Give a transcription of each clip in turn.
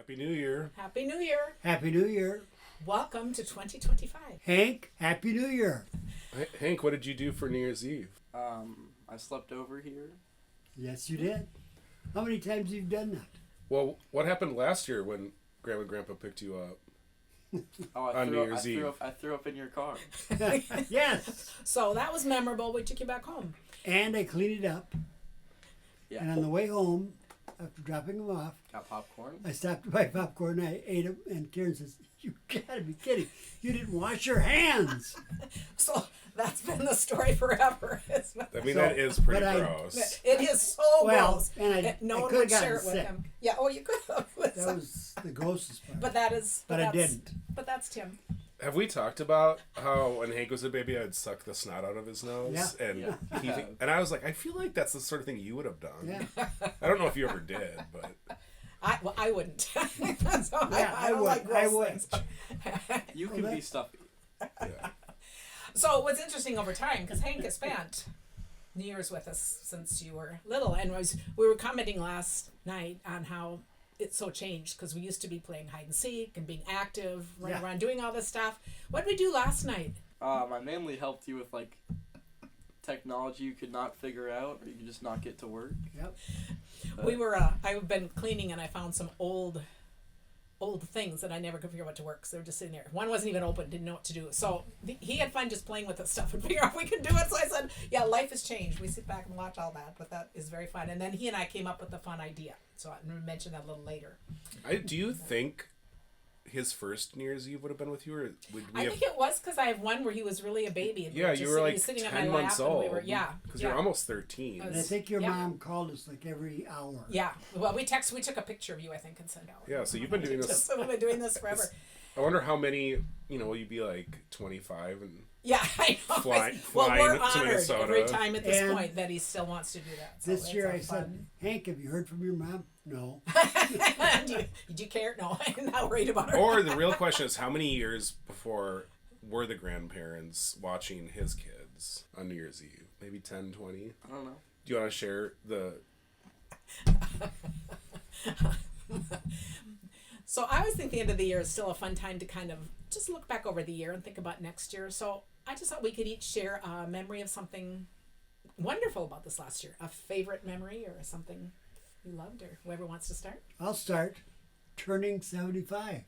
Happy New Year. Happy New Year. Happy New Year. Welcome to 2025. Hank, Happy New Year. Hank, what did you do for New Year's Eve? I slept over here. Yes, you did. How many times have you done that? Well, what happened last year when Grandma and Grandpa picked you up? On New Year's Eve. I threw up in your car. Yes. So that was memorable. We took you back home. And I cleaned it up. Yeah. And on the way home, after dropping them off, Got popcorn. I stopped to buy popcorn and I ate them. And Karen says, "You gotta be kidding. You didn't wash your hands." So that's been the story forever. I mean, that is pretty but gross. It is so Well, gross. and No I one could would have share gotten it with sick. him. Yeah, oh, you could have. That was the grossest part. But that is. But I didn't. But that's Tim. Have we talked about how when Hank was a baby, I'd suck the snot out of his nose? Yeah. And and I was like, I feel like that's the sort of thing you would have done. Yeah. I don't know if you ever did, but I wouldn't. So I don't would. like gross I would. things. You can be stuffy. yeah. So what's interesting over time, because Hank has spent New Year's with us since you were little, and we were commenting last night on how it's so changed, because we used to be playing hide and seek and being active, running around doing all this stuff. What did we do last night? I mainly helped you with like technology you could not figure out or you could just not get to work. Yep. I've been cleaning and I found some old things that I never could figure out what to work, so they were just sitting there. One wasn't even open, didn't know what to do. So he had fun just playing with this stuff and figure out if we could do it. So I said, yeah, life has changed. We sit back and watch all that, but that is very fun. And then he and I came up with a fun idea. So I'm going to mention that a little later. Do you think his first New Year's Eve would have been with you, or would we I have? think it was because I have one where he was really a baby. And Yeah, just you were like sitting 10 on my months lap old. And we were, because you're almost 13. And I think your Yeah. mom called us like every hour. Yeah. Well, we took a picture of you, I think, and sent out. Yeah, so you've been doing this. We've been doing this forever. I wonder how many. Will you be like 25 and? Yeah, I know. Flying we're to honored Minnesota. every time at this And point that he still wants to do that. So This year I it's said, fun. "Hank, have you heard from your mom?" No. do you care? No, I'm not worried about her. Or the real question is, how many years before were the grandparents watching his kids on New Year's Eve? Maybe 10, 20? I don't know. Do you want to share the... So I always think the end of the year is still a fun time to kind of just look back over the year and think about next year. So I just thought we could each share a memory of something wonderful about this last year. A favorite memory or something you loved, or whoever wants to start. I'll start. Turning 75.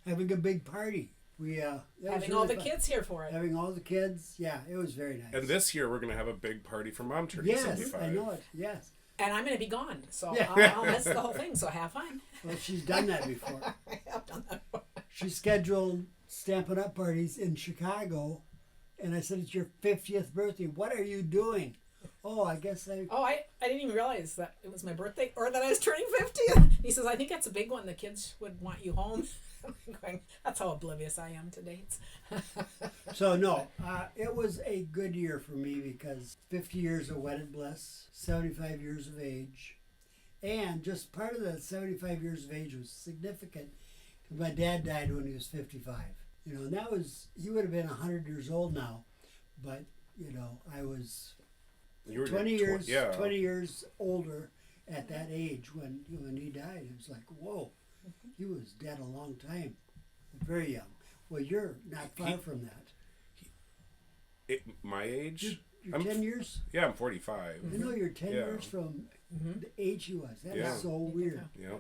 Having a big party. Having all the kids here for it. Having all the kids. Yeah, it was very nice. And this year we're going to have a big party for Mom turning Yes, 75. I know it. Yes. And I'm going to be gone, so Yeah. I'll miss the whole thing, so have fun. Well, she's done that before. I have done that before. She scheduled Stampin' Up! Parties in Chicago, and I said, "It's your 50th birthday. What are you doing?" "Oh, I guess I..." Oh, I didn't even realize that it was my birthday or that I was turning 50. He says, I think that's a big one. The kids would want you home. I'm going, that's how oblivious I am to dates. So, no, it was a good year for me because 50 years of wedded bliss, 75 years of age, and just part of that 75 years of age was significant because my dad died when he was 55. And that was, he would have been 100 years old now, but, I was... You were 20 years, yeah. 20 years older at that age when he died. It was like, whoa, he was dead a long time, very young. Well, you're not far from that. My age? You're 10 years? Yeah, I'm 45. I know you're 10 Yeah. years from the age he was. That Yeah. is so weird. Yeah.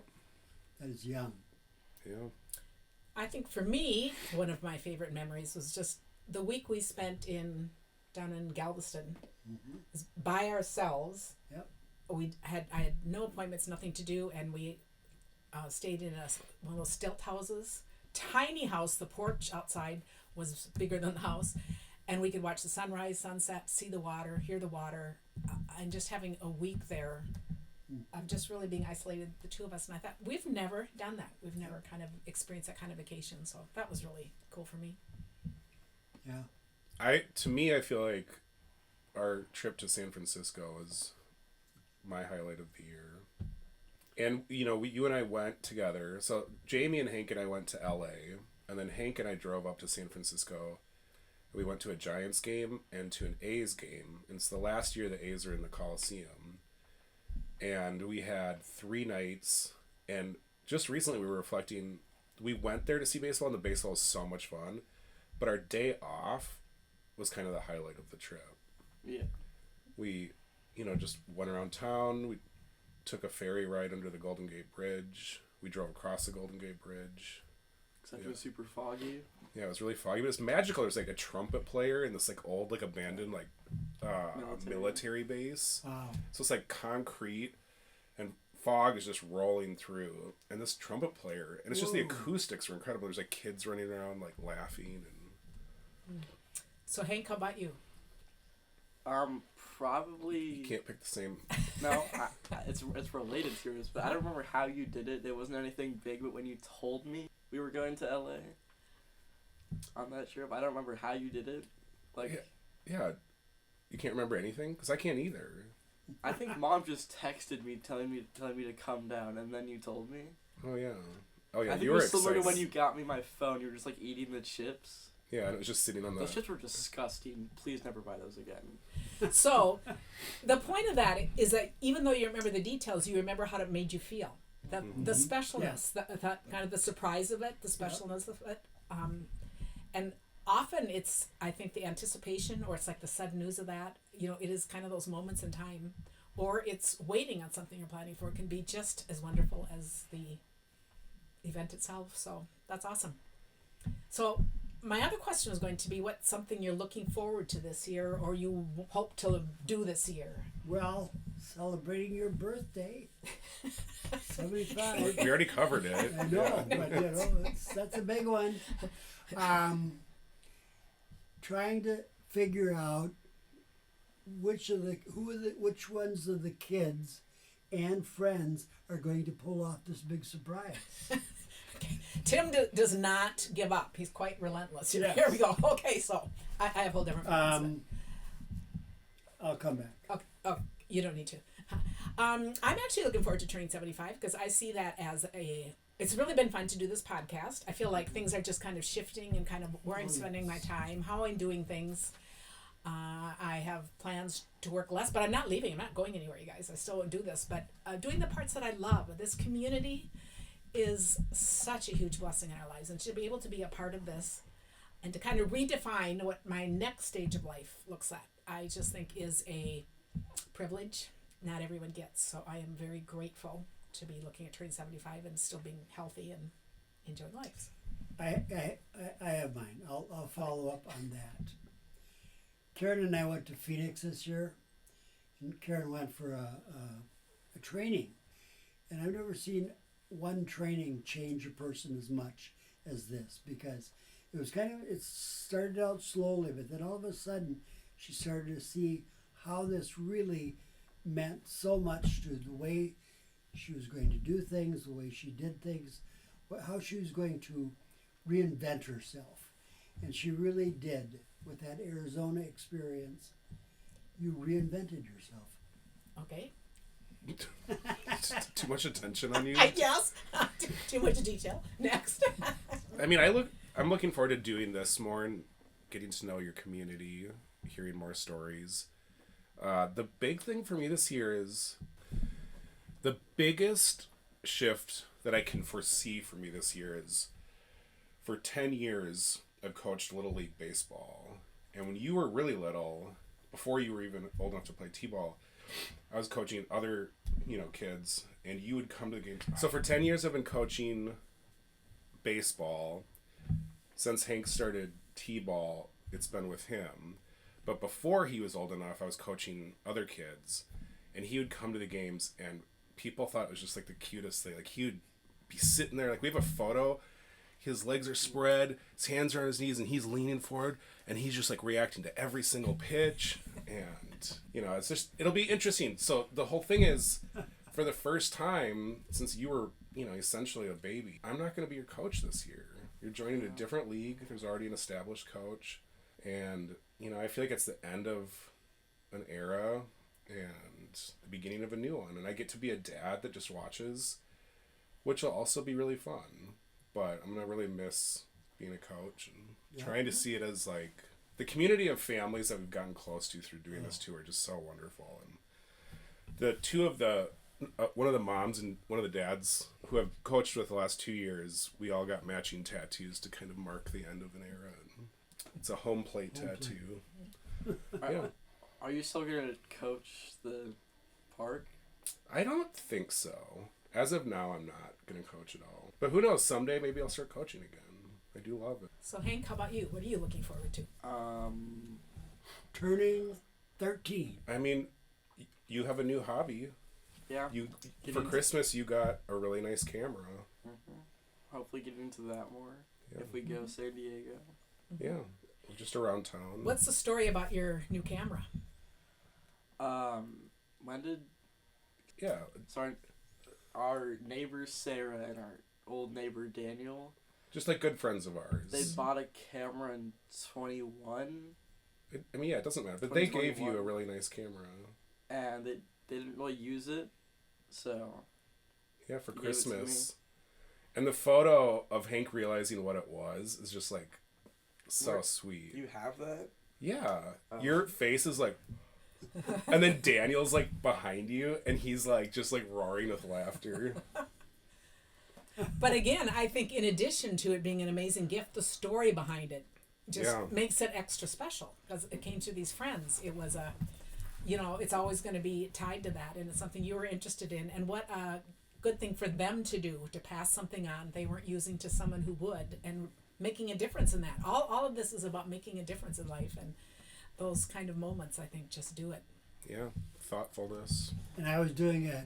That is young. Yeah. I think for me, one of my favorite memories was just the week we spent down in Galveston. Was by ourselves. Yep. I had no appointments, nothing to do, and we stayed in one of those stilt houses. Tiny house. The porch outside was bigger than the house, and we could watch the sunrise, sunset, see the water, hear the water, and just having a week there of just really being isolated, the two of us. And I thought, we've never done that. We've never kind of experienced that kind of vacation, so that was really cool for me. Yeah. To me, I feel like our trip to San Francisco is my highlight of the year. And, you and I went together. So Jamie and Hank and I went to LA, and then Hank and I drove up to San Francisco. We went to a Giants game and to an A's game. And it's the last year the A's are in the Coliseum. And we had 3 nights, and just recently we were reflecting. We went there to see baseball, and the baseball was so much fun. But our day off was kind of the highlight of the trip. Yeah. We, just went around town. We took a ferry ride under the Golden Gate Bridge. We drove across the Golden Gate Bridge. Except it was super foggy. Yeah, it was really foggy, but it's magical. There's like a trumpet player in this like old, like abandoned, like military base. Wow. So it's like concrete, and fog is just rolling through. And this trumpet player, and it's just the Whoa. acoustics were incredible. There's like kids running around like laughing and. So Hank, how about you? Probably. You can't pick the same. No, it's related to yours, but I don't remember how you did it. There wasn't anything big, but when you told me we were going to LA on that trip, I don't remember how you did it. Like, Yeah, you can't remember anything because I can't either. I think Mom just texted me telling me to come down, and then you told me. Oh yeah, I think you it were was similar excited. to when you got me my phone. You were just like eating the chips. Yeah, and it was just sitting on the. Those chips were disgusting. Please never buy those again. So, the point of that is that even though you remember the details, you remember how it made you feel. That the specialness, that kind of the surprise of it, the specialness of it, and often it's I think the anticipation or it's like the sudden news of that. It is kind of those moments in time, or it's waiting on something you're planning for. It can be just as wonderful as the event itself. So that's awesome. So. My other question is going to be what's something you're looking forward to this year or you hope to do this year? Well, celebrating your birthday, 75. We already covered it. I know, but that's a big one. Trying to figure out which ones of the kids and friends are going to pull off this big surprise. Tim does not give up. He's quite relentless. Yes. Here we go. Okay, so I have a whole different plans. I'll come back. Okay. Oh, you don't need to. I'm actually looking forward to turning 75 because I see that as it's really been fun to do this podcast. I feel like things are just kind of shifting and kind of where I'm spending my time, how I'm doing things. I have plans to work less, but I'm not leaving. I'm not going anywhere, you guys. I still do this, but doing the parts that I love. This community is such a huge blessing in our lives, and to be able to be a part of this and to kind of redefine what my next stage of life looks like, I just think is a privilege not everyone gets. So I am very grateful to be looking at turning 75 and still being healthy and enjoying life. I have mine. I'll follow up on that. Karen and I went to Phoenix this year, and Karen went for a training, and I've never seen one training change a person as much as this, because it started out slowly, but then all of a sudden she started to see how this really meant so much to the way she was going to do things, the way she did things, how she was going to reinvent herself. And she really did. With that Arizona experience, you reinvented yourself. Okay. Too much attention on you. Yes. Too much detail. Next. I mean, I'm looking forward to doing this more and getting to know your community, hearing more stories. The big thing for me this year is the biggest shift that I can foresee for me this year is for 10 years I've coached Little League Baseball. And when you were really little, before you were even old enough to play T-ball, I was coaching other, kids, and you would come to the game. So for 10 years I've been coaching baseball. Since Hank started T-ball, it's been with him. But before he was old enough, I was coaching other kids, and he would come to the games, and people thought it was just like the cutest thing. Like he would be sitting there, like we have a photo, his legs are spread, his hands are on his knees, and he's leaning forward, and he's just like reacting to every single pitch. And, it's just, it'll be interesting. So the whole thing is, for the first time, since you were, essentially a baby, I'm not going to be your coach this year. You're joining a different league. There's already an established coach. And, I feel like it's the end of an era and the beginning of a new one. And I get to be a dad that just watches, which will also be really fun. But I'm going to really miss being a coach and trying to see it as like the community of families that we've gotten close to through doing this tour are just so wonderful. And the two of the one of the moms and one of the dads who I've coached with the last 2 years, we all got matching tattoos to kind of mark the end of an era. And it's a home plate tattoo. Yeah. Are you still gonna coach the park? I don't think so. As of now, I'm not going to coach at all. But who knows? Someday maybe I'll start coaching again. I do love it. So Hank, how about you? What are you looking forward to? Turning 13. I mean, you have a new hobby. Yeah. You Get for into- Christmas you got a really nice camera. Hopefully get into that more Yeah. if we go San Diego. Yeah, just around town. What's the story about your new camera? When did Yeah, our neighbor Sarah and our old neighbor Daniel, just like good friends of ours. they bought a camera in 21, I mean, yeah, it doesn't matter. But they gave you 2021. a really nice camera. and they didn't really use it, so Yeah, for Gave it to Christmas. And the photo of Hank realizing what it was is just like so Where- sweet. you have that. Yeah. Oh. Your face is like and then Daniel's like behind you and he's like just like roaring with laughter. But again, I think in addition to it being an amazing gift, the story behind it just Yeah. makes it extra special because it came to these friends. It was a, it's always going to be tied to that, and it's something you were interested in. And what a good thing for them to do, to pass something on they weren't using to someone who would, and making a difference in that. All of this is about making a difference in life, and those kind of moments, I think, just do it. Yeah. Thoughtfulness. And I was doing a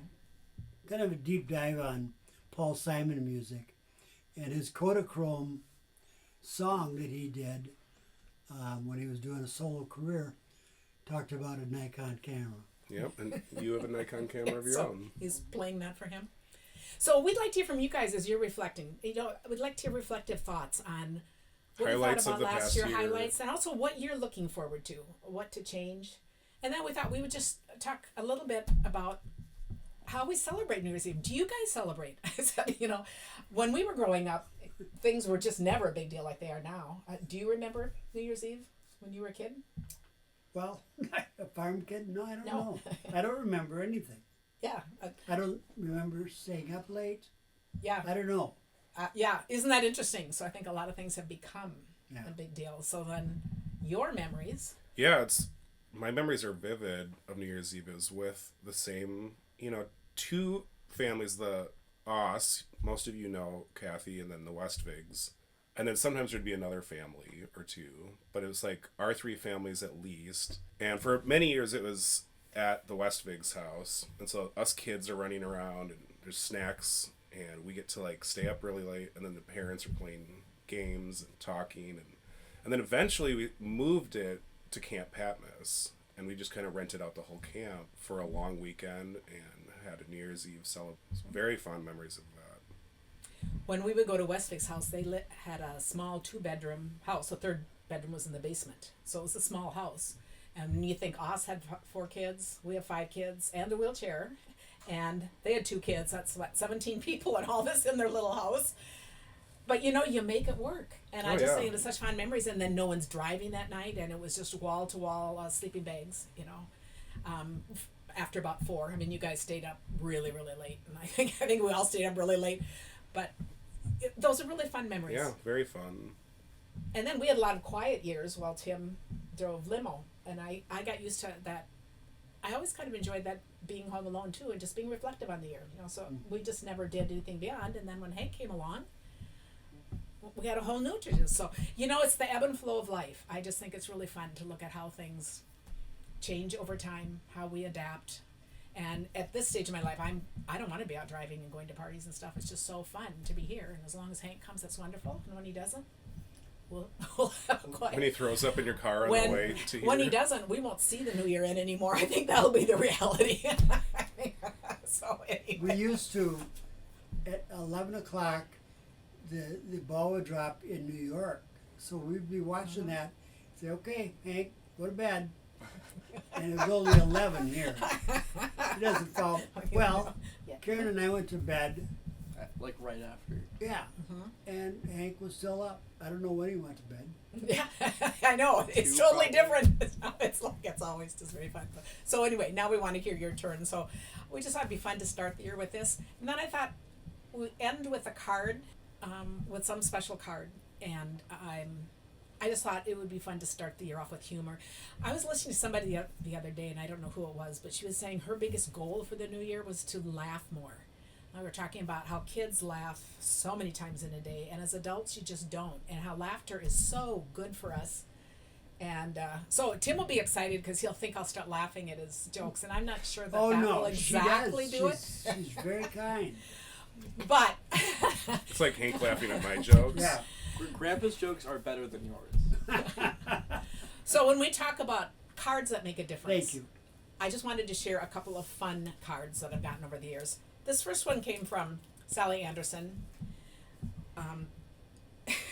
kind of a deep dive on Paul Simon music, and his Kodachrome song that he did when he was doing a solo career talked about a Nikon camera. Yep. And you have a Nikon camera of your So own. he's playing that for him. So we'd like to hear from you guys as you're reflecting. We'd like to hear reflective thoughts on what Highlights you of thought the about last past year, year. highlights, and also what you're looking forward to, what to change. And then we thought we would just talk a little bit about how we celebrate New Year's Eve. Do you guys celebrate? I said, when we were growing up, things were just never a big deal like they are now. Do you remember New Year's Eve when you were a kid? Well, a farm kid? No, I don't No. know. I don't remember anything. Yeah, I don't remember staying up late. yeah. I don't know. Yeah, isn't that interesting? So I think a lot of things have become Yeah. a big deal. So then your memories. Yeah, my memories are vivid of New Year's Eve is with the same, two families, the Oss, most of you know Kathy, and then the Westvigs. And then sometimes there'd be another family or two, but it was like our three families at least. And for many years it was at the Westvigs' house. And so us kids are running around and there's snacks and we get to like stay up really late, and then the parents are playing games and talking, and then eventually we moved it to Camp Patmos, and we just kind of rented out the whole camp for a long weekend and had a New Year's Eve celebration. Very fond memories of that. When we would go to Westvick's house, they had a small 2-bedroom house. The third bedroom was in the basement. So it was a small house. And when you think Oz had 4 kids, we have 5 kids, and a wheelchair. And they had 2 kids. That's 17 people and all this in their little house. But you make it work. And I Oh, just yeah. think it was such fond memories. And then no one's driving that night, and it was just wall to wall sleeping bags, after about 4. I mean, you guys stayed up really, really late. And I think we all stayed up really late. But those are really fun memories. Yeah, very fun. And then we had a lot of quiet years while Tim drove limo. And I got used to that. I always kind of enjoyed that, being home alone too, and just being reflective on the year. So we just never did anything beyond. And then when Hank came along, we had a whole new tradition. So, it's the ebb and flow of life. I just think it's really fun to look at how things change over time, how we adapt. And at this stage of my life, I don't want to be out driving and going to parties and stuff. It's just so fun to be here. And as long as Hank comes, that's wonderful. And when he doesn't, we'll have a quiet. When he throws up in your car on the way to here. When he doesn't, we won't see the new year in anymore. I think that'll be the reality. So anyway. We used to, at 11 o'clock, the ball would drop in New York. So we'd be watching that, say, okay, Hank, go to bed. And it was only 11 here. It doesn't fall. Well, Yeah. Karen and I went to bed like right after. Yeah. Mhm. And Hank was still up. I don't know when he went to bed. Yeah, I know. It's Two, totally probably. different. It's like it's always just very fun. So anyway, now we want to hear your turn. So we just thought it'd be fun to start the year with this, and then I thought we end with a card, with some special card, and I just thought it would be fun to start the year off with humor. I was listening to somebody the other day, and I don't know who it was, but she was saying her biggest goal for the new year was to laugh more. We were talking about how kids laugh so many times in a day, and as adults, you just don't, and how laughter is so good for us. And so Tim will be excited because he'll think I'll start laughing at his jokes, and I'm not sure that Oh that no, will exactly she do does. She's very kind. it. But It's like Hank laughing at my jokes. Yeah. Grandpa's jokes are better than yours. so when we talk about cards that make a difference, Thank you. I just wanted to share a couple of fun cards that I've gotten over the years. This first one came from Sally Anderson,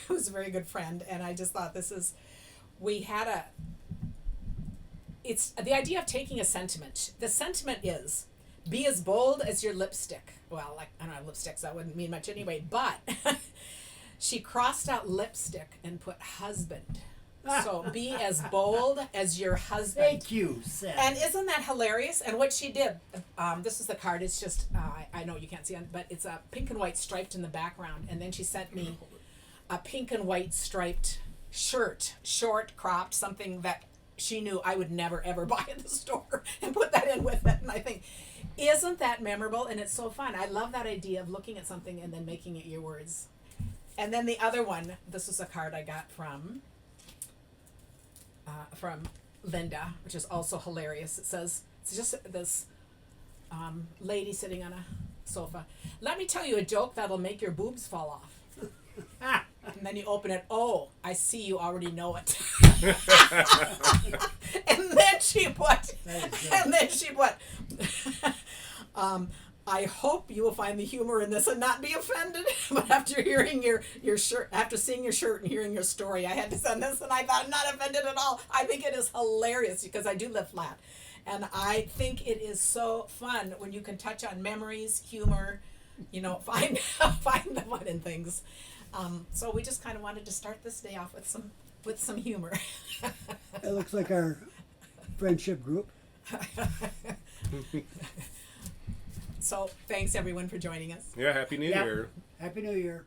who's a very good friend, and I just thought it's the idea of taking a sentiment. The sentiment is, be as bold as your lipstick. Well, like, I don't have lipsticks, that wouldn't mean much anyway, but she crossed out lipstick and put husband. So be as bold as your husband. Thank you, Seth. And isn't that hilarious? And what she did, this is the card. It's just, I know you can't see it, but it's a pink and white striped in the background. And then she sent me a pink and white striped shirt, short, cropped, something that she knew I would never, ever buy at the store, and put that in with it. And I think, isn't that memorable? And it's so fun. I love that idea of looking at something and then making it your words. And then the other one, this is a card I got from Linda, which is also hilarious. It says, it's just this lady sitting on a sofa. Let me tell you a joke that'll make your boobs fall off. And then you open it. Oh, I see you already know it. and then she put, I hope you will find the humor in this and not be offended. But after hearing your shirt, after seeing your shirt and hearing your story, I had to send this, and I thought, I'm not offended at all. I think it is hilarious because I do live flat. And I think it is so fun when you can touch on memories, humor, find the fun in things. So we just kind of wanted to start this day off with some humor. It looks like our friendship group. So thanks everyone for joining us. Yeah, Happy New Yep. Year. Happy New Year.